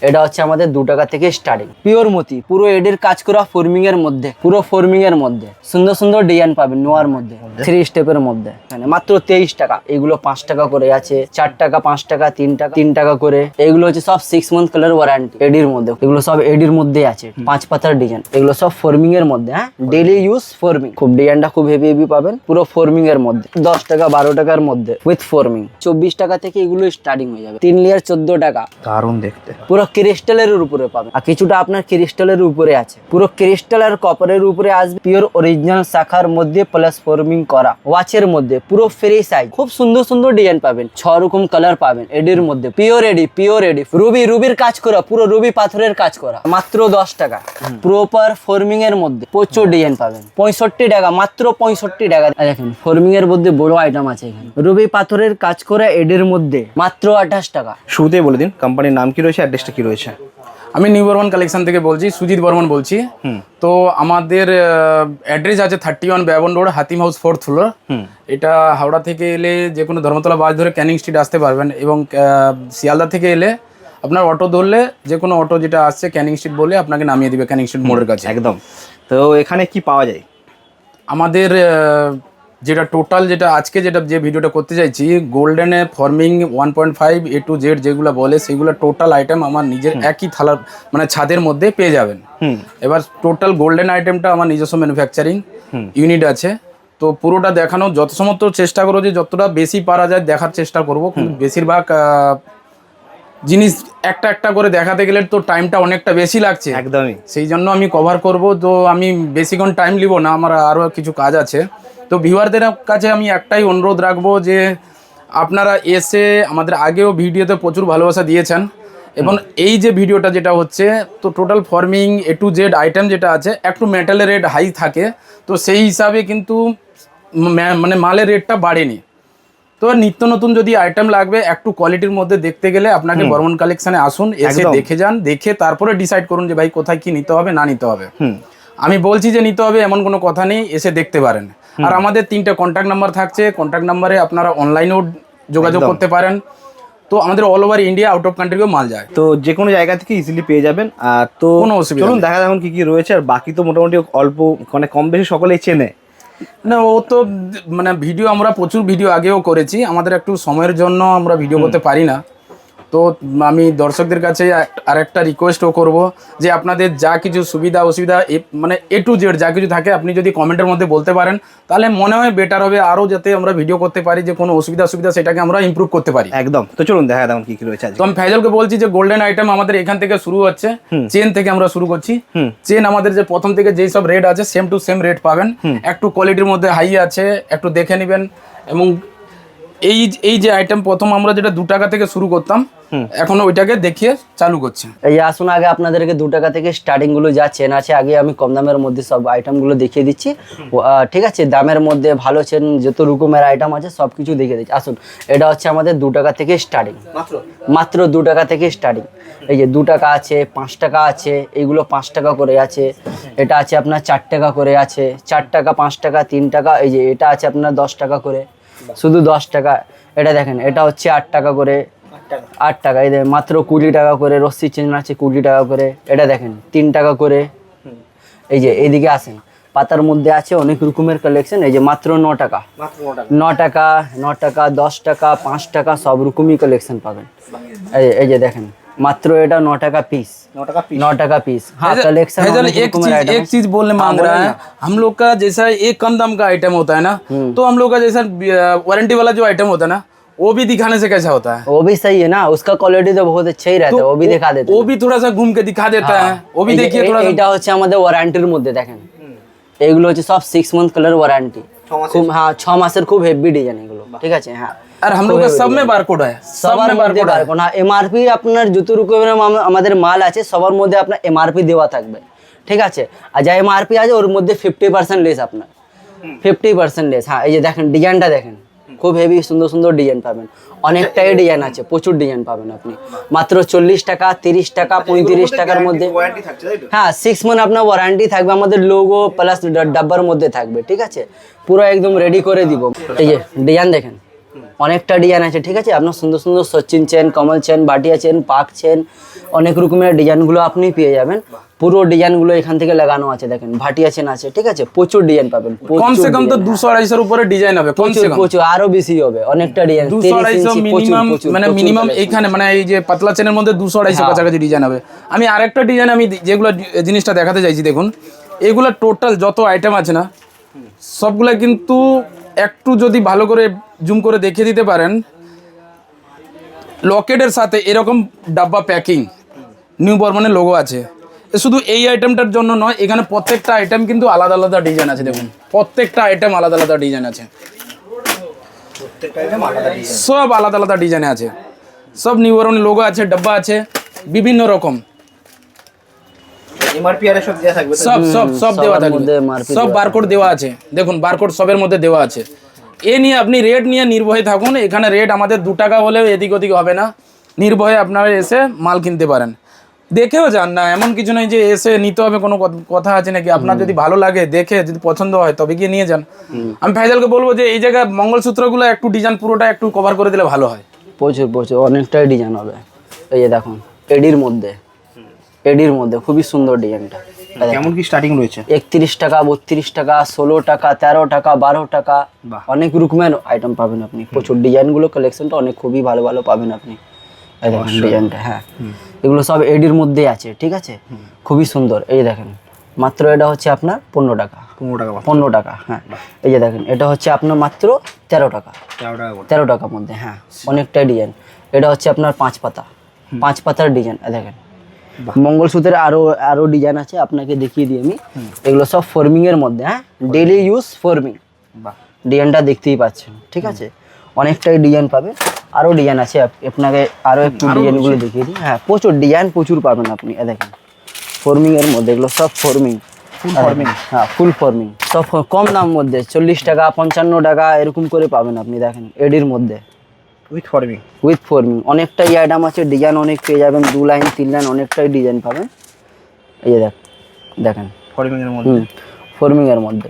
এটা হচ্ছে আমাদের 2 টাকা থেকে স্টার্টিং। পিওর মতি, পুরো এডের কাজ করা ফর্মিং এর মধ্যে, পুরো ফর্মিং এর মধ্যে সুন্দর সুন্দর ডিজাইন পাবেন নোয়ার মধ্যে, 3 স্টেপের মধ্যে। মাত্র 23 টাকা। এগুলো 5 টাকা করে আছে, 4 টাকা, 5 টাকা, 3 টাকা করে। এগুলো হচ্ছে সব 6 মান্থ কালার ওয়ারেন্টি এডির মধ্যে। এগুলো সব এডির মধ্যে আছে, 5 পাতার ডিজাইন। এগুলো সব ফর্মিং এর মধ্যে। হ্যাঁ, ডেইলি ইউজ ফর্মিং। খুব ডিজাইনটা খুব হেভি হেভি পাবেন, পুরো ফর্মিং এর মধ্যে। 10 টাকা 12 টাকার মধ্যে উইথ ফর্মিং। 24 টাকা থেকে এগুলো স্টার্টিং হয়ে যাবে। 3 লেয়ার 14 টাকা। দারুণ দেখতে। পুরো ক্রিস্টালের উপরে পাবেন, আর কিছুটা আপনার ক্রিস্টালের উপরে আছে। পুরো ক্রিস্টাল আর কপারের উপরে আসবে। পিওর অরিজিনাল শাখার মধ্যে প্লাস ফর্মিং করা ওয়াচের মধ্যে, পুরো ফ্রি সাইজ। খুব সুন্দর সুন্দর ডিজাইন পাবেন, 6 রকম কালার পাবেন এডির মধ্যে। পিওর এডি, পিওর এডি, রুবির কাজ করা, পুরো রুবি পাথরের কাজ করা। মাত্র 10 টাকা। প্রপার ফর্মিং এর মধ্যে প্রচুর ডিজাইন পাবেন। 65 টাকা, মাত্র 65 টাকা। দেখেন ফর্মিং এর মধ্যে বড় আইটেম আছে এখানে। রুবি পাথরের কাজ করা এডির মধ্যে মাত্র 28 টাকা। শুরুতেই বলে দিন কোম্পানির নাম কি রয়েছে, অ্যাড্রেসটা কি রয়েছে? আমি নিউ বর্মন কালেকশন থেকে বলছি, সুজিত বর্মন বলছি। তো আমাদের অ্যাড্রেস আছে 31 ব্যাবন road, Hatim house 4th floor. এটা হাওড়া থেকে এলে যে কোনো ধর্মতলা বাস ধরে ক্যানিং স্ট্রিট আসতে পারবেন, এবং শিয়ালদা থেকে এলে আপনার অটো ধরলে যে কোনো অটো যেটা আসছে ক্যানিং স্ট্রিট বলে আপনাকে নামিয়ে দিবে ক্যানিং স্ট্রিট মোড়ের কাছে। একদম। তো এখানে কি পাওয়া যায়? আমাদের যেটা টোটাল, যেটা আজকে যে ভিডিওটা করতে চাইছি, গোল্ডেনে ফর্মিং 1.5 A to Z যেগুলো বলে, সেগুলো টোটাল আইটেম আমার নিজের একই থালার মানে ছাদের মধ্যে পেয়ে যাবেন। এবার টোটাল গোল্ডেন আইটেমটা আমার নিজস্ব ম্যানুফ্যাকচারিং ইউনিট আছে। তো পুরোটা দেখানো যত সমস্ত চেষ্টা করো, যে যতটা বেশি পারা যায় দেখার চেষ্টা করব। কিন্তু বেশিরভাগ জিনিস একটা একটা করে দেখাতে গেলে তো টাইমটা অনেকটা বেশি লাগছে। একদমই। সেই জন্য আমি কভার করব। তো আমি বেশিক্ষণ টাইম নিব না, আমার আরও কিছু কাজ আছে। তো ভিউয়ারদের কাছে আমি একটাই অনুরোধ রাখবো যে আপনারা এসে, আমাদের আগেও ভিডিওতে প্রচুর ভালোবাসা দিয়েছেন, এবং এই যে ভিডিওটা যেটা হচ্ছে, তো total forming A to Z item যেটা আছে, একটু মেটালের রেট হাই থাকে, তো সেই হিসাবে কিন্তু মানে মালের রেটটা বাড়েনি। তো নিত্য নতুন যদি আইটেম লাগবে একটু কোয়ালিটির মধ্যে দেখতে গেলে আপনাকে বর্মন কালেকশনে আসুন, এসে দেখে যান, দেখে তারপরে ডিসাইড করুন যে ভাই কোথায় কি নিতে হবে না নিতে হবে। আমি বলছি যে নিতে হবে এমন কোনো কথা নেই, এসে দেখতে পারেন। আর আমাদের 3টা কন্ট্যাক্ট নাম্বার থাকছে, কন্ট্যাক্ট নাম্বারে আপনারা অনলাইনেও যোগাযোগ করতে পারেন। তো আমাদের all over India, out of কান্ট্রিও মাল যায়, তো যে কোনো জায়গা থেকে ইজিলি পেয়ে যাবেন। আর তো কোনো অসুবিধা চলুন নেই। দেখা যাক কি কি রয়েছে। আর বাকি তো মোটামুটি অল্প মানে কম বেশি সকলেই চেনে। না, ও তো মানে ভিডিও আমরা প্রচুর ভিডিও আগেও করেছি, আমাদের একটু সময়ের জন্য আমরা ভিডিও করতে পারি না। তো আমি দর্শকদের কাছে আরেকটা রিকোয়েস্টও করব যে আপনাদের যা কিছু সুবিধা অসুবিধা মানে A to Z যা কিছু থাকে, আপনি যদি কমেন্টের মধ্যে বলতে পারেন তাহলে মনে হয় বেটার হবে, আরও যাতে আমরা ভিডিও করতে পারি, যে কোনো অসুবিধা সেটাকে আমরা ইমপ্রুভ করতে পারি। একদম। তো চলুন দেখা যাক কি কি রয়েছে। তো আমি ফাইজালকে বলছি যে গোল্ডেন আইটেম আমাদের এখান থেকে শুরু হচ্ছে, চেন থেকে আমরা শুরু করছি। চেন আমাদের যে প্রথম থেকে যেই সব রেট আছে সেম টু সেম রেট পাবেন, একটু কোয়ালিটির মধ্যে হাই আছে, একটু দেখে নেবেন। এবং এই যে আইটেম প্রথম আমরা যেটা 2 টাকা থেকে শুরু করতাম, এখন ওইটাকে দেখিয়ে চালু করছে। এই আসুন, আগে আপনাদেরকে 2 টাকা থেকে স্টার্টিং গুলো যা চেন আছে, আগে আমি কম দামের মধ্যে সব আইটেম গুলো দেখিয়ে দিচ্ছি। ঠিক আছে, দামের মধ্যে ভালো চেন যত রকমের আইটেম আছে সব কিছু দেখিয়ে দিচ্ছি। আসুন, এটা হচ্ছে আমাদের 2 টাকা থেকে স্টার্টিং, মাত্র 2 টাকা থেকে স্টার্টিং। এই যে 2 টাকা আছে, 5 টাকা আছে, এইগুলো 5 টাকা করে আছে। এটা আছে আপনার 4 টাকা করে আছে, 4 টাকা, 5 টাকা, 3 টাকা। এই যে এটা আছে আপনার 10 টাকা করে, শুধু 10 টাকা। এটা দেখেন, এটা হচ্ছে 8 টাকা করে, 8 টাকা। এই মাত্র 20 টাকা করে। রশ্মি চেন আছে 20 টাকা করে। এটা দেখেন 3 টাকা করে। এই যে এইদিকে আসেন, পাতার মধ্যে আছে অনেক রকমের কালেকশন। এই যে মাত্র 9 টাকা, 9 টাকা, 9 টাকা, 10 টাকা, 5 টাকা, সব রকমই কালেকশন পাবেন। এই যে দেখেন, মাত্র এটা 9 টাকা पिस, 9 टाका पीस। हाँ, कलेक्शन एक चीज बोलने मांग रहा है, हम लोग का जैसा एक कम दाम का आइटम होता है ना, तो हम लोग का जैसा वारंटी वाला जो आइटम होता है ना, वो भी दिखाने से कैसा होता है? वो भी सही है ना, उसका क्वालिटी तो बहुत अच्छा ही रहता है, वो भी दिखा देते हैं। वो भी थोड़ा सा घूम के दिखा देता है, वो भी देखिए थोड़ा सा। এটা হচ্ছে আমাদের ওয়ারেন্টির মধ্যে দেখেন, এগুলো হচ্ছে সব 6 মান্থ কালার ওয়ারেন্টি। খুব, হ্যাঁ 6 মাসের খুব হেভি ডিজাইন এগুলো। ঠিক আছে, হ্যাঁ। আর हम लोग का सब में बारकोड है, সবার মধ্যে বারকোড। হ্যাঁ, এমআরপি আপনার যত রকমের আমাদের মাল আছে সবার মধ্যে আপনার এমআরপি দেওয়া থাকবে। ঠিক আছে, আর যা এমআরপি আছে ওর মধ্যে 50% লেস, আপনার 50% লেস। হ্যাঁ, এই যে দেখেন ডিজাইনটা দেখেন, খুব হেভি সুন্দর সুন্দর ডিজাইন পাবেন। অনেকটাই ডিজাইন আছে, প্রচুর ডিজাইন পাবেন আপনি। মাত্র 40 টাকা, 30 টাকা, 35 টাকার মধ্যে। হ্যাঁ, 6 মান্থ আপনার ওয়ারেন্টি থাকবে, আমাদের লোগো প্লাস ডাব্বার মধ্যে থাকবে। ঠিক আছে, পুরো একদম রেডি করে দিব। এই যে ডিজাইন দেখেন, অনেকটা ডিজাইন আছে, ঠিক আছে। আপনার সুন্দর সুন্দর সচিন চেন, কমল চেন, বাটিয়া চেন, পাক চেন, অনেক রকমের ডিজাইনগুলো আপনি পেয়ে যাবেন। পুরো ডিজাইনগুলো এখান থেকে লাগানো আছে, দেখেন ভাটিয়া চেন আছে, ঠিক আছে। প্রচুর ডিজাইন পাবেন, কমসে কম তো 200-250 উপরে ডিজাইন হবে, কমসে কম প্রচুর, আরো বেশি হবে, অনেকটা ডিজাইন 200-250 মিনিমাম, মানে মিনিমাম এইখানে মানে এই যে পাতলা চেনের মধ্যে 200-250 কাছাকাছি ডিজাইন হবে। আমি আরেকটা ডিজাইন, আমি যেগুলো জিনিসটা দেখাতে চাইছি, দেখুন এগুলো টোটাল যত আইটেম আছে না, সবগুলা কিন্তু একটু যদি ভালো করে জুম করে দেখিয়ে দিতে পারেন, লকেটের সাথে এরকম ডাব্বা প্যাকিং, নিউ বর্মনের লোগো আছে। শুধু এই আইটেমটার জন্য নয়, এখানে প্রত্যেকটা আইটেম কিন্তু আলাদা আলাদা ডিজাইন আছে। দেখুন প্রত্যেকটা আইটেম আলাদা আলাদা ডিজাইন আছে, সব আলাদা আলাদা ডিজাইনে আছে। সব নিউ বর্মনের লোগো আছে, ডাব্বা আছে বিভিন্ন রকম, এমআরপি আর সব দেওয়া থাকবে, সব সব সব দেওয়া থাকবে, মধ্যে MRP সব বারকোড দেওয়া আছে। দেখুন বারকোড সবের মধ্যে দেওয়া আছে। এ নিয়ে আপনি রেট নিয়ে নির্ভয়ে থাকুন। এখানে রেট আমাদের 2 টাকা হলেও এদিক ওদিক হবে না, নির্ভয়ে আপনারা এসে মাল কিনতে পারেন। দেখেও যান না, এমন কিছু নয় যে এসে নিতে হবে, কোনো কথা আছে নাকি। আপনার যদি ভালো লাগে, দেখে যদি পছন্দ হয় তবে গিয়ে নিয়ে যান। আমি ফাইজালকে বলবো যে এই জায়গায় মঙ্গলসূত্রগুলো একটু ডিজাইন পুরোটা একটু কভার করে দিলে ভালো হয়। প্রচুর অনেকটাই ডিজাইন হবে। এই যে দেখুন এডির মধ্যে খুবই সুন্দর ডিজাইনটা। কেমন কি স্টার্টিং রয়েছে? 31 টাকা, 32 টাকা, 16 টাকা, 13 টাকা, 12 টাকা, অনেক রকমের আইটেম পাবেন আপনি। প্রচুর ডিজাইনগুলো, কালেকশনটা অনেক খুবই ভালো ভালো পাবেন আপনি। এই দেখেন ডিজাইনটা, হ্যাঁ এগুলো সব এডির মধ্যে আছে, ঠিক আছে। খুবই সুন্দর। এই দেখেন মাত্র এটা হচ্ছে আপনার 15 টাকা, 15 টাকা, হ্যাঁ। এই যে দেখেন এটা হচ্ছে আপনার মাত্র 13 টাকা, 13 টাকার মধ্যে, হ্যাঁ অনেকটা ডিজাইন। এটা হচ্ছে আপনার 5 পাতার ডিজাইন। দেখেন মঙ্গলসূত্রের আরো ডিজাইন আছে, আপনাকে দেখিয়ে দিই আমি। এগুলো সব ফর্মিং এর মধ্যে, হ্যাঁ ডেইলি ইউজ ফর্মিং। ডিজাইনটা দেখতেই পাচ্ছেন, ঠিক আছে। অনেকটাই ডিজাইন পাবেন, আরো ডিজাইন আছে। আপনাকে আরো একটু ডিজাইনগুলো দেখিয়ে দিই। হ্যাঁ প্রচুর ডিজাইন প্রচুর পাবেন আপনি। দেখেন ফর্মিং এর মধ্যে, এগুলো সব ফর্মিং, হ্যাঁ ফুল ফর্মিং, সব কম দাম মধ্যে 40 টাকা, 55 টাকা এরকম করে পাবেন আপনি। দেখেন এডির মধ্যে উইথ ফর্মিং অনেকটাই আইটেম আছে, ডিজাইন অনেক পেয়ে যাবেন। 2 লাইন 3 লাইন অনেকটাই ডিজাইন পাবেন। এই যে দেখেন ফর্মিং এর মধ্যে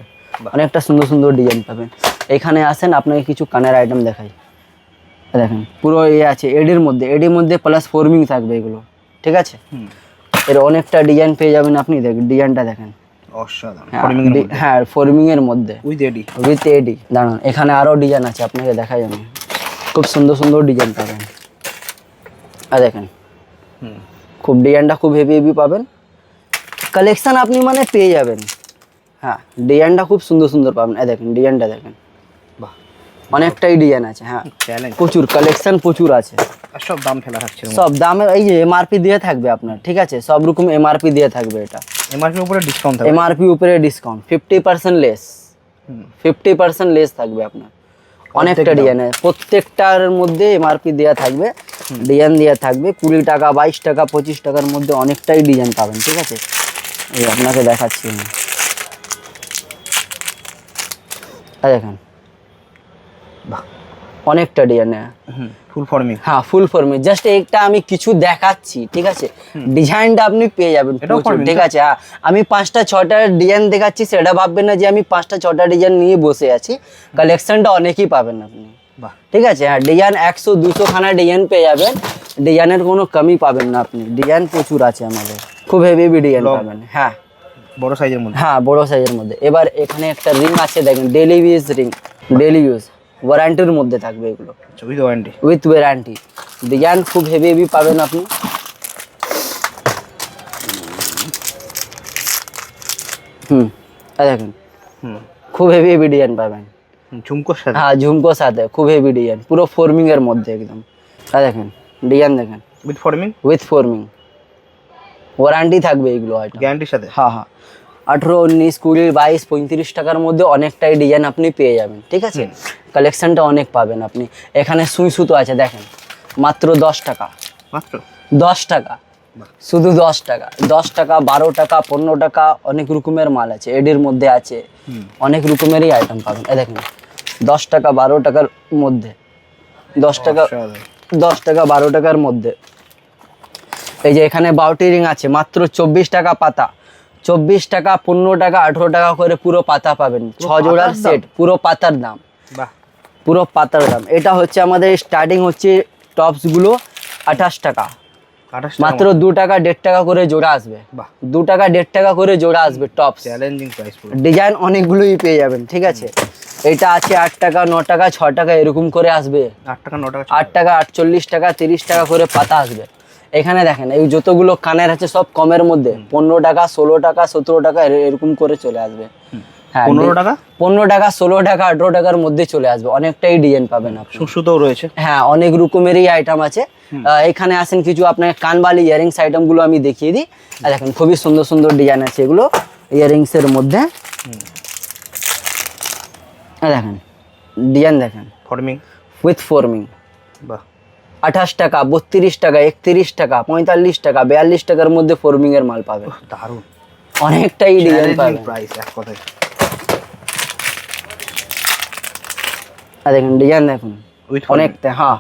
অনেকটা সুন্দর সুন্দর ডিজাইন পাবেন। এখানে আসেন, আপনাকে কিছু কানের আইটেম দেখাই। দেখেন পুরো আছে এডির মধ্যে প্লাস ফর্মিং থাকবে এগুলো, ঠিক আছে। এর অনেকটা ডিজাইন পেয়ে যাবেন আপনি। দেখেন ডিজাইনটা দেখেন, হ্যাঁ ফর্মিং এর মধ্যে উইথ এডি। দাঁড়ান এখানে আরো ডিজাইন আছে, আপনাকে দেখাই আমি। খুব সুন্দর সুন্দর ডিজাইন পাবেন। দেখেন খুব ডিজাইনটা খুব হেভি পাবেন। কালেকশন আপনি মানে পেয়ে যাবেন, হ্যাঁ ডিজাইনটা খুব সুন্দর সুন্দর পাবেন। দেখেন ডিজাইনটা দেখেন, অনেকটাই ডিজাইন আছে, হ্যাঁ প্রচুর কালেকশন প্রচুর আছে। সব দাম ফেলা থাকছে, সব দামে এই যে এমআরপি দিয়ে থাকবে আপনার, ঠিক আছে। সব রকম এমআরপি দিয়ে থাকবে। এটা এমআরপি উপরে ডিসকাউন্ট থাকবে, এমআরপি উপরে ডিসকাউন্ট 50% লেস, 50% লেস থাকবে আপনার। অনেকটা ডিজাইন, প্রত্যেকটার মধ্যে এমআরপি দেওয়া থাকবে, ডিজাইন দেওয়া থাকবে। 20 টাকা, 22 টাকা, 25 টাকার মধ্যে অনেকটাই ডিজাইন পাবেন, ঠিক আছে। এই আপনাকে দেখাচ্ছি আমি। দেখেন অনেকটা ডিজাইন, ফুল ফর্মিং, হ্যাঁ ফুল ফর্মিং। জাস্ট একটা আমি কিছু দেখাচ্ছি, ঠিক আছে। ডিজাইনটা আপনি পেয়ে যাবেন প্রচুর, ঠিক আছে। হ্যাঁ আমি 5টা 6টা ডিজাইন দেখাচ্ছি, সেটা ভাববেন না যে আমি 5টা 6টা ডিজাইন নিয়ে বসে আছি। কালেকশনটা অনেকই পাবেন আপনি, ঠিক আছে। হ্যাঁ ডিজাইন 100-200 খানা ডিজাইন পেয়ে যাবেন, ডিজাইনের কোনো কমি পাবেন না আপনি। ডিজাইন প্রচুর আছে আমাদের, খুব হেভি ডিজাইন পাবেন, হ্যাঁ বড় সাইজের মধ্যে, হ্যাঁ বড় সাইজের মধ্যে। এবার এখানে একটা রিং আছে, দেখেন daily use ring, daily use ওয়ারেন্টির মধ্যে থাকবে এগুলো, উইথ ওয়ারেন্টি। ডিজাইন খুব হেভি পাবেন আপনি। দেখেন খুব হেভি ডিজাইন পাবেন, ঝুমকোর সাথে, হ্যাঁ ঝুমকোর সাথে খুব হেভি ডিজাইন, পুরো ফর্মিং এর মধ্যে একদম। দেখেন ডিজাইন দেখেন, উইথ ফর্মিং ওয়ারেন্টি থাকবে এগুলো, গ্যারান্টির সাথে। হ্যাঁ 18, 19, 20, 22, 35 টাকার মধ্যে অনেকটাই ডিজাইন আপনি পেয়ে যাবেন, ঠিক আছে। কালেকশনটা অনেক পাবেন আপনি। এখানে সুই সুতো আছে, দেখেন মাত্র 10 টাকা, মাত্র 10 টাকা, শুধু 10 টাকা, 10 টাকা, 12 টাকা, 15 টাকা, অনেক রকমের মাল আছে। এডির মধ্যে আছে, অনেক রকমেরই আইটেম পাবেন। দেখেন 10 টাকা 12 টাকার মধ্যে, 10 টাকা 12 টাকার মধ্যে। এই যে এখানে 12টি রিং আছে, মাত্র 24 টাকা পাতা, 24 টাকা, 15 টাকা, 18 টাকা করে পুরো পাতা পাবেন। 6 জোড়ার সেট, পুরো পাতার দাম। পুরো পাতার দাম। এটা হচ্ছে আমাদের স্টার্টিং হচ্ছে টপসগুলো 28 টাকা, 28 মাত্র 2 টাকা 1.5 টাকা করে জোড়া আসবে। বাহ। 2 টাকা 1.5 টাকা করে জোড়া আসবে টপস। চ্যালেঞ্জিং প্রাইস পুরো। ডিজাইন অনেকগুলোই পেয়ে যাবেন, ঠিক আছে। এটা আছে 8 টাকা 9 টাকা 6 টাকা এরকম করে আসবে। 8 টাকা 9 টাকা 8 টাকা 48 টাকা 30 টাকা করে পাতা আসবে। এখানে দেখেন এই যতগুলো কানের আছে সব কমের মধ্যে 15 টাকা 16 টাকা 17 টাকা এরকম করে চলে আসবে। হ্যাঁ 15 টাকা 15 টাকা 16 টাকা 18 টাকার মধ্যে চলে আসবে। অনেকটাই ডিজাইন পাবেন আপনি। সুতোও রয়েছে। হ্যাঁ অনেক রকমেরই আইটেম আছে। এখানে আসেন কিছু আপনাকে কানবালি ইয়ারিংস আইটেম গুলো আমি দেখিয়ে দিই। আর দেখেন খুবই সুন্দর সুন্দর ডিজাইন আছে এগুলো ইয়ারিংস এর মধ্যে। দেখেন ডিজাইন দেখেন ফর্মিং উইথ ফর্মিং। বাহ 28 টাকা 32 টাকা 31 টাকা 45 টাকা 42 টাকার মধ্যে ফর্মিং এর মাল পাবেন। দারুণ অনেকটাই ডিজাইন পাবেন। প্রাইস এক কথায়। আর দেখেন ডিজাইন দেখুন উইথ অনেকটা। হ্যাঁ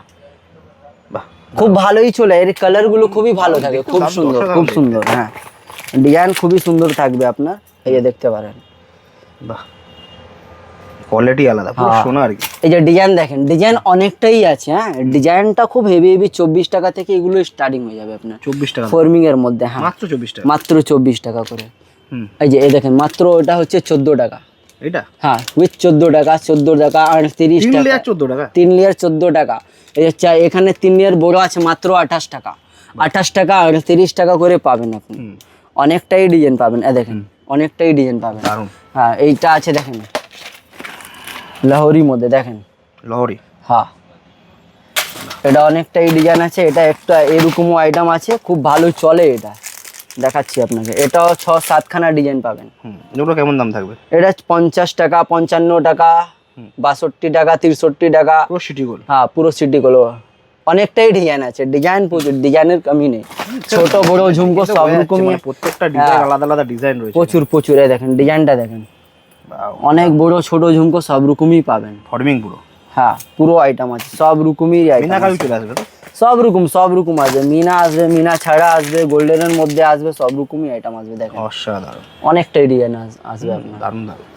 বাহ খুব ভালোই চলে, এর কালার গুলো খুবই ভালো থাকে, খুব সুন্দর খুব সুন্দর। হ্যাঁ ডিজাইন খুবই সুন্দর থাকবে আপনার, এই যে দেখতে পারেন। বাহ কোয়ালিটি আলাদা পুরো সোনা আর কি। এই যে ডিজাইন দেখেন, ডিজাইন অনেকটাই আছে। হ্যাঁ ডিজাইনটা খুব হেভি হেভি। 24 টাকা থেকে এগুলো স্টার্টিং হয়ে যাবে আপনার 24 টাকা ফর্মিং এর মধ্যে। হ্যাঁ মাত্র 24 টাকা। মাত্র 24 টাকা করে। হুম এই যে এই দেখেন মাত্র ওটা হচ্ছে 14 টাকা। এটা হ্যাঁ উইথ 14 টাকা 14 টাকা 38 3 টাকা লেয়ার 14 টাকা। 3 লেয়ার 14 টাকা। এই যে এখানে 3 লেয়ার বড় আছে মাত্র 28 টাকা। 28 টাকা 38 টাকা করে পাবেন আপনি। অনেকটাই ডিজাইন পাবেন। দেখেন অনেকটাই ডিজাইন পাবেন। দারুণ। হ্যাঁ এইটা আছে দেখেন লাহোরির মধ্যে দেখেন। লহরি। হ্যাঁ এটা অনেকটাই ডিজাইন আছে। এটা একটা এরকমও আইটেম আছে, খুব ভালো চলে। এটা দেখাচ্ছি আপনাকে, এটাও 6-7 খানা ডিজাইন পাবেন। এগুলো কেমন দাম থাকবে? এটা 50 টাকা 55 টাকা 62 টাকা 63 টাকা। পুরো সিটি গোল। হ্যাঁ পুরো সিটি গুলো অনেকটাই ডিজাইন আছে। ডিজাইন প্রচুর, ডিজাইনের কমি নেই। ছোট বড় ঝুমকো সব রকমই, প্রত্যেকটা ডিজাইন আলাদা আলাদা ডিজাইন রয়েছে। প্রচুর প্রচুর। এই দেখেন ডিজাইনটা দেখেন, অনেক বড় ছোট ঝুমকো সব রকমই পাবেন। ফর্মিং পুরো। হ্যাঁ পুরো আইটেম আছে, সব রকমই আইটেম। মিনাকারি চলে আসবে তো? সব রকম আসবে। মিনা আসবে, মিনা ছাড়া আসবে, গোল্ডেনের মধ্যে আসবে, সব রকমই আইটেম আসবে। দেখেন অসাধারণ অনেকটাই ডিজাইন আসবে আপনার। দারুণ দারুণ।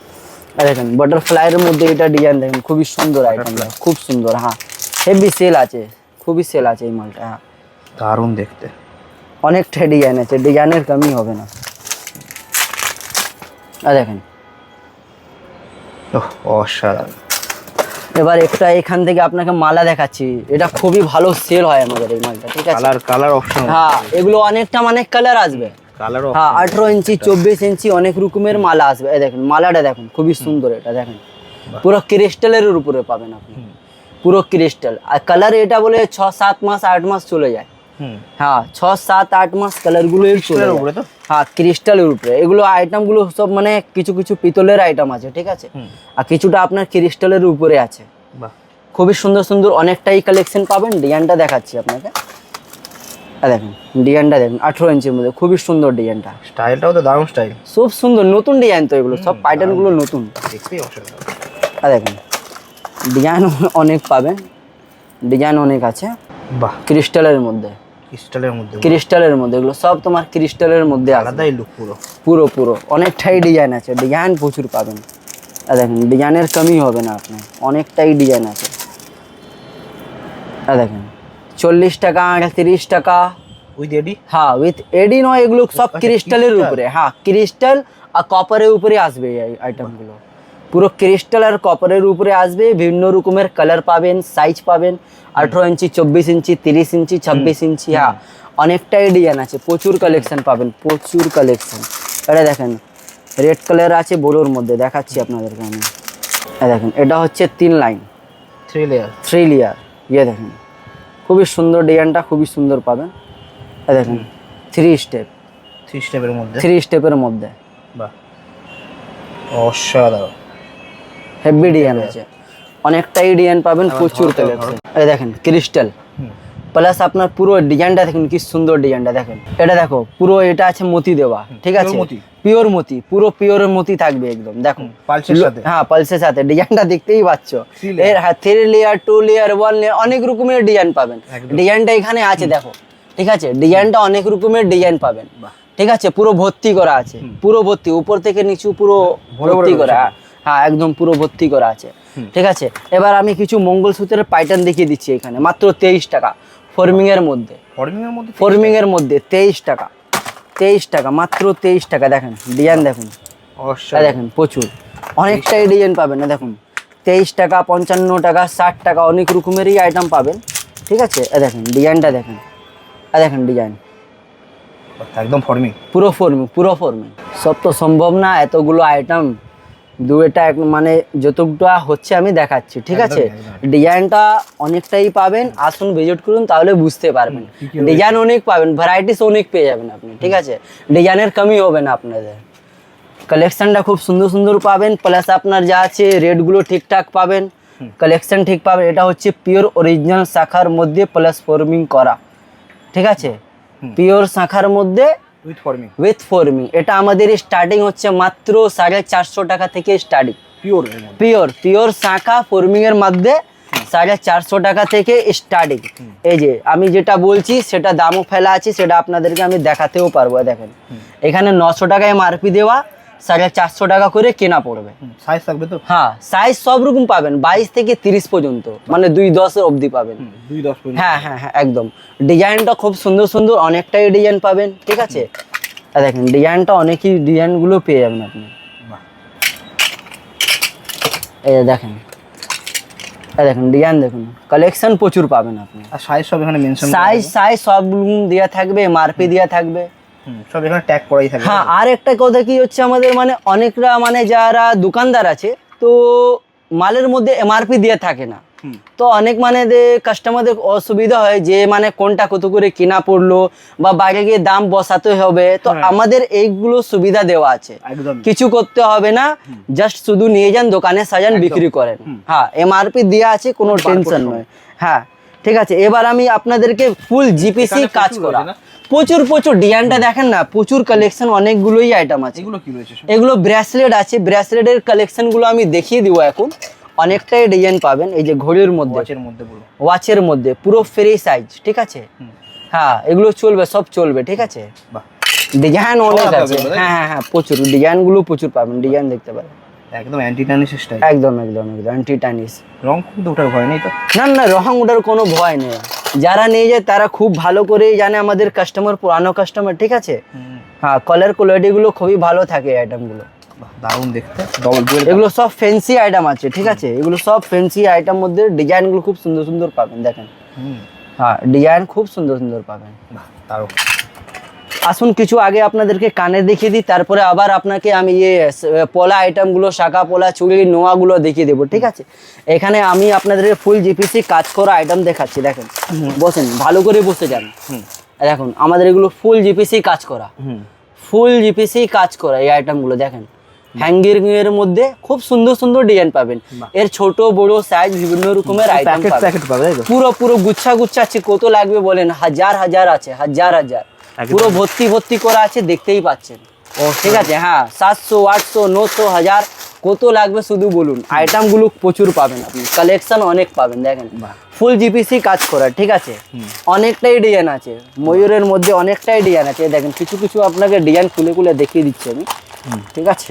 আর দেখেন বাটারফ্লাই এর মধ্যে এটা ডিজাইন দেখেন, খুবই সুন্দর আইটেমটা, খুব সুন্দর। হ্যাঁ হেভি সেল আছে, খুবই সেল আছে এই মালটা। হ্যাঁ দারুণ দেখতে। অনেকটাই ডিজাইন আছে, ডিজাইনের কমি হবে না। আর দেখেন অসাধারণ। এবার একটা এখান থেকে আপনাকে মালা দেখাচ্ছি। এটা খুবই ভালো সেল হয় আমাদের এই মালটা, ঠিক আছে। Colour option. হ্যাঁ এগুলো অনেকটা অনেক কালার আসবে। কালার হ্যাঁ 18 ইঞ্চি 24 ইঞ্চি অনেক রকমের মালা আসবে। এই দেখেন মালাটা দেখুন খুবই সুন্দর। এটা দেখেন পুরো ক্রিস্টালের উপরে পাবেন আপনি, পুরো ক্রিস্টাল। আর কালার এটা বলে 6-7 মাস 8 মাস চলে যায়। হ্যাঁ 6-7-8 মাস কালার গুলো চলে যায়। হ্যাঁ ক্রিস্টালের উপরে এগুলো আইটেম গুলো সব মানে কিছু কিছু পিতলের আইটেম আছে, ঠিক আছে। আর কিছুটা আপনার ক্রিস্টালের উপরে আছে। খুবই সুন্দর সুন্দর অনেকটাই কালেকশন পাবেন। ডিজাইনটা দেখাচ্ছি আপনাকে। দেখেন ডিজাইনটা দেখুন 18 ইঞ্চির মধ্যে, খুবই সুন্দর ডিজাইনটা। স্টাইলটাও তো দারুণ স্টাইল, খুব সুন্দর নতুন ডিজাইন তো এগুলো সব প্যাটার্ন গুলো নতুন। দেখতেই অসাধারণ। দেখুন ডিজাইন অনেক পাবেন, ডিজাইন অনেক আছে। বাহ ক্রিস্টালের মধ্যে, ক্রিস্টালের মধ্যে এগুলো সব তোমার ক্রিস্টালের মধ্যে আলাদাই লুক পুরো পুরো পুরো। অনেকটাই ডিজাইন আছে, ডিজাইন প্রচুর পাবেন। দেখেন ডিজাইনের কমি হবে না আপনার, অনেকটাই ডিজাইন আছে। দেখেন 40 টাকা 30 টাকা উইথ এডি। হ্যাঁ উইথ এডি নয়, এগুলো সব ক্রিস্টালের উপরে। হ্যাঁ ক্রিস্টাল আর কপারের উপরে আসবে এই আইটেমগুলো। পুরো ক্রিস্টাল আর কপারের উপরে আসবে। বিভিন্ন রকমের কালার পাবেন, সাইজ পাবেন। 18 ইঞ্চি 24 ইঞ্চি 30 ইঞ্চি 26 ইঞ্চি। হ্যাঁ অনেকটাই ডিজাইন আছে, প্রচুর কালেকশন পাবেন, প্রচুর কালেকশন। এটা দেখেন রেড কালার আছে বড়োর মধ্যে, দেখাচ্ছি আপনাদেরকে আমি। দেখেন এটা হচ্ছে 3 লাইন 3 লেয়ার। ইয়ে দেখেন খুবই সুন্দর ডিজাইনটা, খুবই সুন্দর পাবেন। দেখেন 3 স্টেপের মধ্যে। বাহ অসাধারণ, হেভি ডিজাইন আছে, অনেকটাই ডিজাইন পাবেন, প্রচুর কালেকশন। এই দেখেন ক্রিস্টাল প্লাস আপনার পুরো ডিজাইনটা দেখেন কি সুন্দর ডিজাইনটা। দেখেন এটা দেখো পুরো এটা আছে মতি দেওয়া, ঠিক আছে। পিওর মতি, পুরো পিওর মতি থাকবে একদম। দেখো হ্যাঁ পালসের সাথে। ডিজাইনটা দেখতেই পাচ্ছ। এর 3 লেয়ার 2 লেয়ার 1 লেয়ার অনেক রকমের ডিজাইন পাবেন। ডিজাইনটা এখানে আছে দেখো, ঠিক আছে। ডিজাইনটা অনেক রকমের ডিজাইন পাবেন, ঠিক আছে। পুরো ভর্তি করা আছে, পুরো ভর্তি, উপর থেকে নিচু পুরো ভর্তি করা। হ্যাঁ একদম পুরো ভর্তি করা আছে, ঠিক আছে। এবার আমি কিছু মঙ্গলসূত্রের প্যাটার্ন দেখিয়ে দিচ্ছি এখানে, মাত্র 23 টাকা ফর্মিং এর মধ্যে, ফর্মিং এর মধ্যে 23 টাকা, 23 টাকা, মাত্র 23 টাকা। দেখেন ডিজাইন দেখুন, দেখেন প্রচুর অনেকটাই ডিজাইন পাবেন না, দেখুন 23 টাকা, 55 টাকা, 60 টাকা, অনেক রকমেরই আইটেম পাবেন, ঠিক আছে। দেখেন ডিজাইনটা দেখেন, দেখেন ডিজাইন একদম ফর্মিং, পুরো ফর্মিং, পুরো ফর্মিং। সব তো সম্ভব না এতগুলো আইটেম দুইটা মানে যতটা হচ্ছে আমি দেখাচ্ছি, ঠিক আছে। ডিজাইনটা অনেকটাই পাবেন, আসুন ভিজিট করুন তাহলে বুঝতে পারবেন। ডিজাইন অনেক পাবেন, ভ্যারাইটিস অনেক পেয়ে যাবেন আপনি, ঠিক আছে। ডিজাইনের কমই হবে না আপনাদের, কালেকশনটা খুব সুন্দর সুন্দর পাবেন, প্লাস আপনার যা আছে রেটগুলো ঠিকঠাক পাবেন, কালেকশন ঠিক পাবেন। এটা হচ্ছে পিওর অরিজিনাল শাখার মধ্যে প্লাস ফর্মিং করা, ঠিক আছে, পিওর শাখার মধ্যে উইথ ফর্মিং। এটা আমাদের স্টার্টিং হচ্ছে মাত্র 450 টাকা থেকে স্টার্টিং, পিওর শাখা ফর্মিং এর মধ্যে 450 টাকা থেকে স্টার্টিং। এই যে আমি যেটা বলছি সেটা দামও ফেলা আছে, সেটা আপনাদেরকে আমি দেখাতেও পারবো। দেখেন এখানে 900 টাকায় এমআরপি দেওয়া, 450 টাকা করে কেনা পড়বে। সাইজ থাকবে তো? হ্যাঁ সাইজ সব রকম পাবেন, 22 থেকে 30 পর্যন্ত, মানে 2-10 অবধি পাবেন। 2-10 পর্যন্ত? হ্যাঁ হ্যাঁ হ্যাঁ একদম। ডিজাইনটা খুব সুন্দর সুন্দর অনেকটাই ডিজাইন পাবেন, ঠিক আছে। দেখেন ডিজাইনটা অনেকই ডিজাইনগুলো পেয়ে যাবেন আপনি। এই দেখেন, দেখেন ডিজাইন দেখুন, কালেকশন প্রচুর পাবেন আপনি। আর সাইজ সব এখানে মেনশন, সাইজ সব দেওয়া থাকবে, এমআরপি দেওয়া থাকবে, সব এখানে ট্যাগ করাই থাকবে। হ্যাঁ আর একটা কথা কি হচ্ছে, আমাদের মানে অনেকরা মানে যারা দোকানদার আছে তো মালের মধ্যে এমআরপি দিয়ে থাকে না, তো অনেক মানে কাস্টমারদের অসুবিধা হয় যে মানে কোনটা কত করে কিনা পড়লো বা বাইরে গিয়ে দাম বসাতে হবে। তো আমাদের এইগুলো সুবিধা দেওয়া আছে, কিছু করতে হবে না, জাস্ট শুধু নিয়ে যান দোকানে সাজান বিক্রি করেন। হ্যাঁ এমআরপি দেওয়া আছে, কোনো টেনশন নয়। হ্যাঁ ঠিক আছে। এবার আমি আপনাদেরকে ফুল জিপিসি কাজ করা, প্রচুর ডিজাইনটা দেখেন না, প্রচুর কালেকশন, অনেকগুলোই আইটেম আছে। এগুলো কি রয়েছে? এগুলো ব্রেসলেট আছে, ব্রেসলেটের কালেকশনগুলো আমি দেখিয়ে দিব এখন। অনেকটাই ডিজাইন পাবেন, এই যে ঘড়ির মধ্যে, ওয়াচের মধ্যে পুরো ফ্রি সাইজ, ঠিক আছে। হ্যাঁ এগুলো চলবে, সব চলবে, ঠিক আছে। ডিজাইন অনেক আছে, হ্যাঁ হ্যাঁ হ্যাঁ প্রচুর ডিজাইনগুলো প্রচুর পাবেন, ডিজাইন দেখতে পাবেন একদম অ্যান্টি টার্নিশ স্টাইল, একদম একদম একদম অ্যান্টি টার্নিশ। রং কিন্তু ওঠার ভয় নেই তো? না না রং ওঠার কোনো ভয় নেই, যারা নিয়ে যায় তারা খুব ভালো করেই জানে, আমাদের কাস্টমার পুরানো কাস্টমার, ঠিক আছে। হ্যাঁ কালার কোয়ালিটিগুলো খুবই ভালো থাকে আইটেমগুলো, দারুণ দেখতে, ডবল ডুয়েল। এগুলো সব ফ্যান্সি আইটেম আছে, ঠিক আছে। এগুলো সব ফ্যান্সি আইটেম মধ্যে ডিজাইনগুলো খুব সুন্দর সুন্দর পাবেন, দেখেন। হ্যাঁ ডিজাইন খুব সুন্দর সুন্দর পাবেন। দারুণ। আসুন কিছু আগে আপনাদেরকে কানে দেখিয়ে দিই, তারপরে আবার আপনাকে আমি পলা আইটেমগুলো, শাখা পলা, চুড়ি, নোয়াগুলো দেখিয়ে দেবো, ঠিক আছে। এখানে আমি আপনাদেরকে ফুল জিপিসি কাজ করা আইটেম দেখাচ্ছি, দেখেন। বসেন, ভালো করে বসে যান। দেখুন আমাদের এগুলো ফুল জিপিসি কাজ করা, ফুল জিপিসি কাজ করা এই আইটেমগুলো দেখেন। হ্যাঙ্গিং এর মধ্যে খুব সুন্দর সুন্দর ডিজাইন পাবেন, এর ছোট বড় সাইজ বিভিন্ন রকমের আইটেম পাবেন। পুরো গুচ্ছা আছে, কত লাগবে বলেন? হাজার আছে, হাজার পুরো ভর্তি করা আছে, দেখতেই পাচ্ছেন, ঠিক আছে। হ্যাঁ 700, 800, 900, 1000 কত লাগবে শুধু বলুন। আইটেমগুলো প্রচুর পাবেন আপনি, কালেকশন অনেক পাবেন, দেখেন ফুল জিপিসি কাজ করা, ঠিক আছে। অনেকটাই ডিজাইন আছে, ময়ূরের মধ্যে অনেকটাই ডিজাইন আছে, দেখেন কিছু আপনাকে ডিজাইন খুলে দেখিয়ে দিচ্ছি আমি, ঠিক আছে।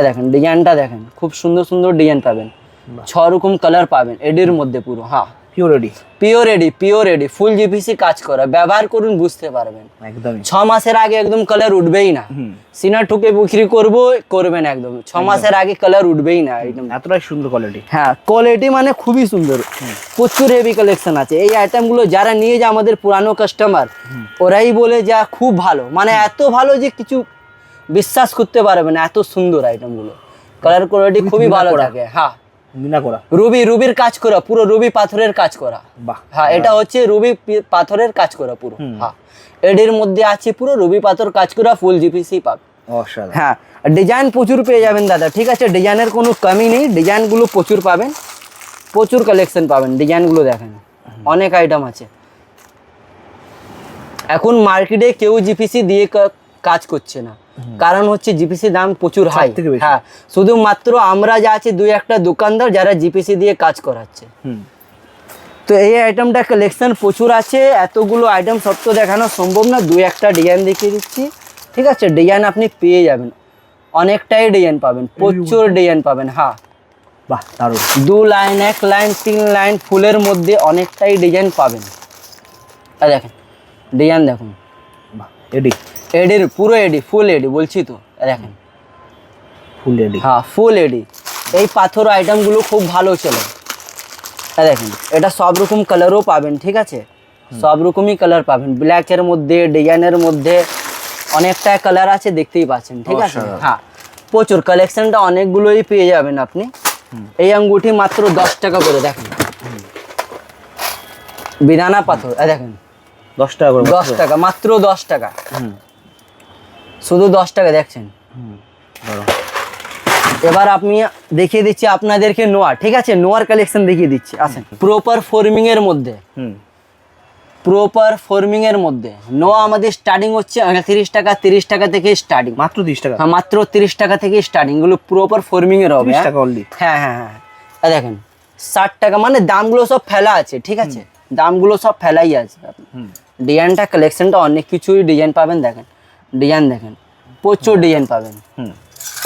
দেখেন ডিজাইনটা দেখেন, খুব সুন্দর ডিজাইন পাবেন, 6 রকম কালার পাবেন এডির মধ্যে পুরো। হ্যাঁ পিওর এডি ফুল জিপিসি কাজ করা, ব্যবহার করুন বুঝতে পারবেন একদম। 6 মাসের আগে একদম কালার উঠবেই না, সিনা ঠুকে বিক্রি করবেন একদম, 6 মাসের আগে কালার উঠবেই না, একদম এতটাই সুন্দর কোয়ালিটি। হ্যাঁ কোয়ালিটি মানে খুবই সুন্দর, প্রচুর হেভি কালেকশন আছে। এই আইটেমগুলো যারা নিয়ে যায় আমাদের পুরানো কাস্টমার, ওরাই বলে যা খুব ভালো, মানে এত ভালো যে কিছু বিশ্বাস করতে পারবেন, এত সুন্দর আইটেমগুলো, কালার কোয়ালিটি খুবই ভালো থাকে। হ্যাঁ রুবির কাজ করা, পুরো রুবি পাথরের কাজ করা। হ্যাঁ এটা হচ্ছে রুবি পাথরের কাজ করা পুরো। হ্যাঁ এডির মধ্যে আছে পুরো রুবি পাথর কাজ করা, ফুল জিপিসি পাবে। হ্যাঁ ডিজাইন প্রচুর পেয়ে যাবেন দাদা, ঠিক আছে। ডিজাইনের কোনো কমি নেই, ডিজাইনগুলো প্রচুর পাবেন, প্রচুর কালেকশন পাবেন। ডিজাইনগুলো দেখেন, অনেক আইটেম আছে। এখন মার্কেটে কেউ জিপিসি দিয়ে কাজ করছে না, কারণ হচ্ছে জিপিসি দাম প্রচুর হাই। হ্যাঁ শুধুমাত্র আমরা যা আছে 2-1টা দোকানদার যারা জিপিসি দিয়ে কাজ করাচ্ছে। তো এই আইটেমটা কালেকশন প্রচুর আছে, এতগুলো আইটেম সব তো দেখানো সম্ভব না, 2-1টা ডিজাইন দেখিয়ে দিচ্ছি, ঠিক আছে। ডিজাইন আপনি পেয়ে যাবেন, অনেকটাই ডিজাইন পাবেন, প্রচুর ডিজাইন পাবেন। হ্যাঁ, বাহ দারুণ। 2 লাইন, 1 লাইন, 3 লাইন ফুলের মধ্যে অনেকটাই ডিজাইন পাবেন। এই দেখেন ডিজাইন দেখুন, বাহ এডি, এডির পুরো এডি, ফুল এডি বলছি তো। এই দেখেন ফুল এডি। হ্যাঁ, ফুল এডি। এই পাথর আইটেমগুলো খুব ভালো চলে। এই দেখেন এটা সব রকম কালারও পাবেন, ঠিক আছে, সব রকমই কালার পাবেন, ব্ল্যাকের মধ্যে, ডিজাইনের মধ্যে অনেকটা কালার আছে, দেখতেই পাচ্ছেন, ঠিক আছে। হ্যাঁ, প্রচুর কালেকশনটা অনেকগুলোই পেয়ে যাবেন আপনি। এই আঙ্গুঠি মাত্র 10 টাকা করে, দেখেন বিদানা পাথর। এই দেখেন 10 টাকা করে, 10 টাকা, মাত্র 10 টাকা, শুধু 10 টাকা দেখছেন। দারুণ। এবার আমি দেখিয়ে দিচ্ছি আপনাদেরকে নোয়া, ঠিক আছে, নোয়ার কালেকশন দেখিয়ে দিচ্ছি, আসেন। প্রপার ফর্মিং এর মধ্যে, প্রপার ফর্মিং এর মধ্যে নোয়া আমাদের স্টার্টিং হচ্ছে 30 টাকা, 30 টাকা থেকে স্টার্টিং, মাত্র 30 টাকা। হ্যাঁ, মাত্র 30 টাকা থেকে স্টার্টিং, এগুলো প্রপার ফর্মিং এর হবে। 30 টাকা অনলি। হ্যাঁ হ্যাঁ হ্যাঁ, এই দেখেন 60 টাকা, মানে দামগুলো সব ফেলা আছে, ঠিক আছে, দামগুলো সব ফেলাই আছে। ডিজাইনটা কালেকশনটা অনেক কিছুই ডিজাইন পাবেন, দেখেন ডিজাইন দেখেন, প্রচুর ডিজাইন পাবেন,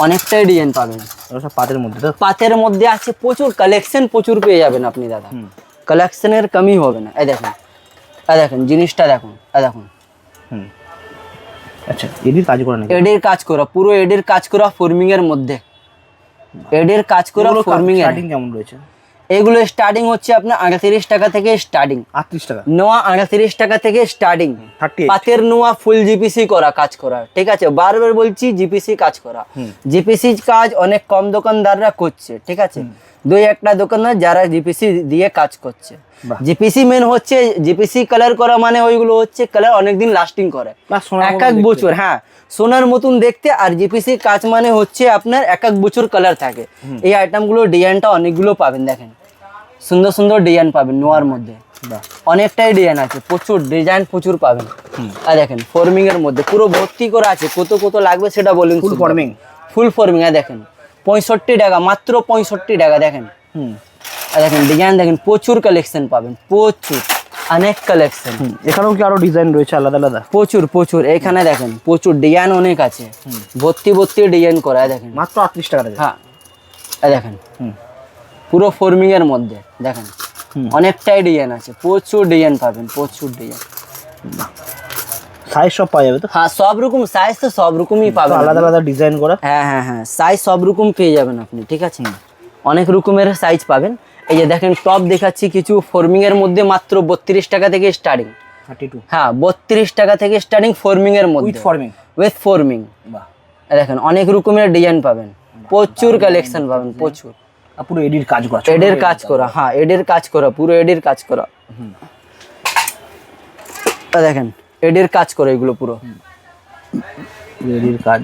অনেকটাই ডিজাইন পাবেন। ওটা সব পাতের মধ্যে তো? পাতের মধ্যে আছে প্রচুর কালেকশন, প্রচুর পেয়ে যাবেন আপনি দাদা, কালেকশনের কমি হবে না। এই দেখেন, এই দেখেন জিনিসটা দেখুন, এই দেখুন। আচ্ছা, এডির কাজ করা নাকি? এডির কাজ করা, পুরো এডির কাজ করা ফর্মিং এর মধ্যে, এডির কাজ করা ফর্মিং এর। স্টার্টিং কেমন রয়েছে? এগুলো স্টার্টিং হচ্ছে আপনার 38 টাকা থেকে স্টার্টিং, 38 টাকা। নোয়া 38 টাকা থেকে স্টার্টিং। 38 পাতের নোয়া ফুল জিপিসি করা, কাজ করা, ঠিক আছে, বারবার বলছি জিপিসি কাজ করা। জিপিসি কাজ অনেক কম দোকানদাররা করছে, ঠিক আছে, 2-1টা দোকানদার যারা জিপিসি দিয়ে কাজ করছে। জিপিসি মেন হচ্ছে, জিপিসি কালার করা মানে ওইগুলো হচ্ছে কালার অনেকদিন লাস্টিং করে, এক এক বছর। হ্যাঁ, সোনার মতন দেখতে। আর জিপিসি কাজ মানে হচ্ছে আপনার এক এক বছর কালার থাকে। এই আইটেমগুলো ডিজাইনটা অনেকগুলো পাবেন, দেখেন সুন্দর সুন্দর ডিজাইন পাবেন নোয়ার মধ্যে, অনেকটাই ডিজাইন আছে, প্রচুর ডিজাইন প্রচুর পাবেন। আর দেখেন ফর্মিং এর মধ্যে পুরো ভর্তি করা আছে, কত কত লাগবে সেটা বলুন। ফুল ফর্মিং, ফুল ফর্মিং। আর দেখেন 65 টাকা, মাত্র 65 টাকা, দেখেন। আর দেখেন ডিজাইন দেখেন, প্রচুর কালেকশন পাবেন, প্রচুর, অনেক কালেকশন। এখানেও কি আরো ডিজাইন রয়েছে আলাদা আলাদা? প্রচুর প্রচুর, এখানে দেখেন প্রচুর ডিজাইন অনেক আছে, ভর্তি ভর্তি ডিজাইন করা। দেখেন মাত্র 38 টাকা। হ্যাঁ, এই দেখেন পুরো ফর্মিং এর মধ্যে, দেখেন অনেকটাই ডিজাইন আছে, প্রচুর ডিজাইন পাবেন, প্রচুর ডিজাইন। সাইজ সব পাওয়া যাবে তো? হ্যাঁ, সব রকম সাইজ তো সব রকমই পাবেন, আলাদা আলাদা ডিজাইন করা। হ্যাঁ হ্যাঁ হ্যাঁ, সাইজ সব রকম পেয়ে যাবেন আপনি, ঠিক আছে, অনেক রকমের সাইজ পাবেন। এই যে দেখেন টপ দেখাচ্ছি কিছু ফর্মিং এর মধ্যে, মাত্র 32 টাকা থেকে স্টার্টিং। 32? হ্যাঁ, 32 টাকা থেকে স্টার্টিং ফর্মিং এর মধ্যে, উইথ ফর্মিং। With forming. বাহ, দেখেন অনেক রকমের ডিজাইন পাবেন, প্রচুর কালেকশন পাবেন, প্রচুর। পুরো এডির কাজ করা, এডের কাজ করা। হ্যাঁ, এডের কাজ করা, পুরো এডের কাজ করা। দেখেন এডের কাজ করে এগুলো পুরো এডির কাজ।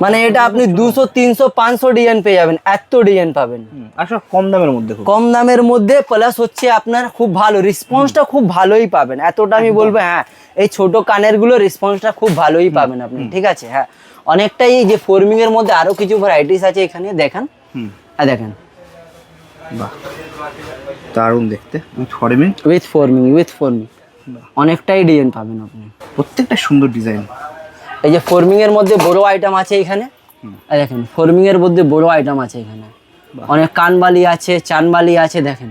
মানে এটা আপনি 200, 300, 500 ডিজাইন পেয়ে যাবেন, এত ডিজাইন পাবেন। আর সব কম দামের মধ্যে, কম দামের মধ্যে, প্লাস হচ্ছে আপনার খুব ভালো রেসপন্সটা, খুব ভালোই পাবেন, এতটা আমি বলবো। হ্যাঁ, এই ছোট কানের গুলো রেসপন্সটা খুব ভালোই পাবেন আপনি, ঠিক আছে। হ্যাঁ, অনেকটাই যে ফর্মিং এর মধ্যে আরো কিছু ভ্যারাইটিস আছে এখানে, দেখেন। দেখেন বাহ, দারুণ দেখতে, with forming. With forming, with forming, অনেকটাই ডিজাইন পাবেন আপনি, প্রত্যেকটা সুন্দর ডিজাইন। এই যে ফর্মিং এর মধ্যে বড় আইটেম আছে এখানে, দেখেন ফর্মিং এর মধ্যে বড় আইটেম আছে এখানে, অনেক কানবালি আছে, চানবালি আছে, দেখেন।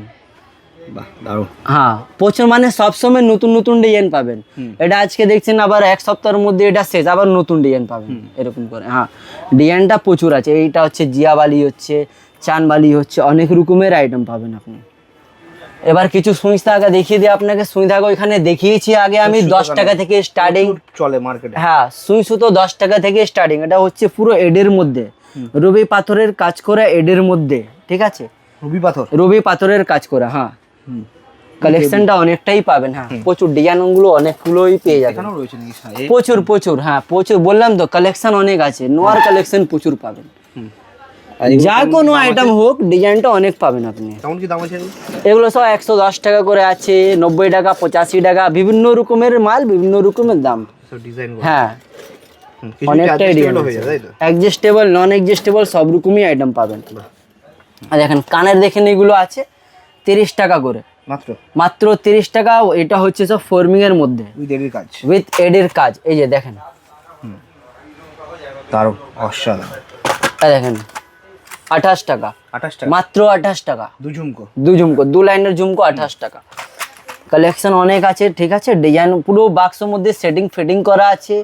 বাহ, দারুণ। হ্যাঁ, প্রচুর, মানে সবসময় নতুন নতুন ডিজাইন পাবেন। এটা আজকে দেখছেন, আবার এক সপ্তাহের মধ্যে এটা শেষ, আবার নতুন ডিজাইন পাবেন, এরকম করে। হ্যাঁ, ডিজাইনটা প্রচুর আছে। এইটা হচ্ছে জিয়াবালি, হচ্ছে চানবালি, হচ্ছে অনেক রকমের আইটেম পাবেন আপনি। এবার কিছু সুইচ ধাগা দেখিয়ে দিই আপনাকে। সুইচ ধাগা ওইখানে দেখিয়েছি আগে আমি, 10 টাকা থেকে স্টার্টিং চলে মার্কেটে। হ্যাঁ, সুই সুতো 10 টাকা থেকে স্টার্টিং। এটা হচ্ছে পুরো এডের মধ্যে, রবি পাথরের কাজ করা এডের মধ্যে, ঠিক আছে, রবি পাথর, রবি পাথরের কাজ করা। হ্যাঁ, কালেকশনটা অনেকটাই পাবেন। হ্যাঁ, প্রচুর ডিজাইন গুলো অনেকগুলোই পেয়ে যাবেন, এখানেও রয়েছে নাকি? প্রচুর প্রচুর। হ্যাঁ, প্রচুর, বললাম তো কালেকশন অনেক আছে, নোয়ার কালেকশন প্রচুর পাবেন। যা কোনো আইটেম হোক, ডিজাইনটা অনেক পাবেন আপনি। কেমন কি দাম আছে এগুলো সব 110 টাকা করে আছে, 90 টাকা, 85 টাকা, বিভিন্ন রকমের মাল, বিভিন্ন রকমের দাম। ডিজাইন? হ্যাঁ, অনেকটাই ডিজাইন আছে, অ্যাডজাস্টেবল, নন অ্যাডজাস্টেবল, সব রকমই আইটেম পাবেন। আর দেখেন কানের দেখেন, এগুলো আছে 30 টাকা করে, মাত্র মাত্র 30 টাকা। এটা হচ্ছে সব ফর্মিং এর মধ্যে, উইথ এডির কাজ, উইথ এডের কাজ। এই যে দেখেন দারুণ, অসাধারণ। এই দেখেন 28 টাকা, 28 টাকা মাত্র 28 টাকা। দু ঝুমকো। দু ঝুমকো, দু লাইনের ঝুমকো 28 টাকা। কালেকশন অনেক আছে, ঠিক আছে। ডিজাইন পুরো বাক্সের মধ্যে সেটিং ফিটিং করা আছে।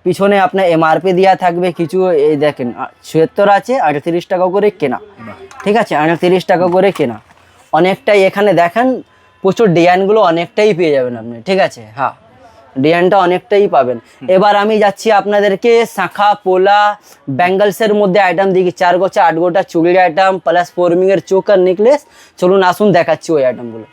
পিছনে আপনার এমআরপি দেওয়া থাকবে কিছু। এই দেখেন 76 আছে, 38 টাকা করে কেনা, ঠিক আছে, 38 টাকা করে কেনা। অনেকটাই এখানে দেখেন প্রচুর ডিজাইনগুলো অনেকটাই পেয়ে যাবেন আপনি, ঠিক আছে। হ্যাঁ, ডিজাইনটা অনেকটাই পাবেন। এবার আমি যাচ্ছি আপনাদেরকে শাঁখা পোলা ব্যাঙ্গলসের মধ্যে আইটেম দিকে 4 গোছা 8 গোটা চুড়ির আইটেম প্লাস ফর্মিংয়ের চোকার নেকলেস। চলুন আসুন দেখাচ্ছি ওই আইটেমগুলো।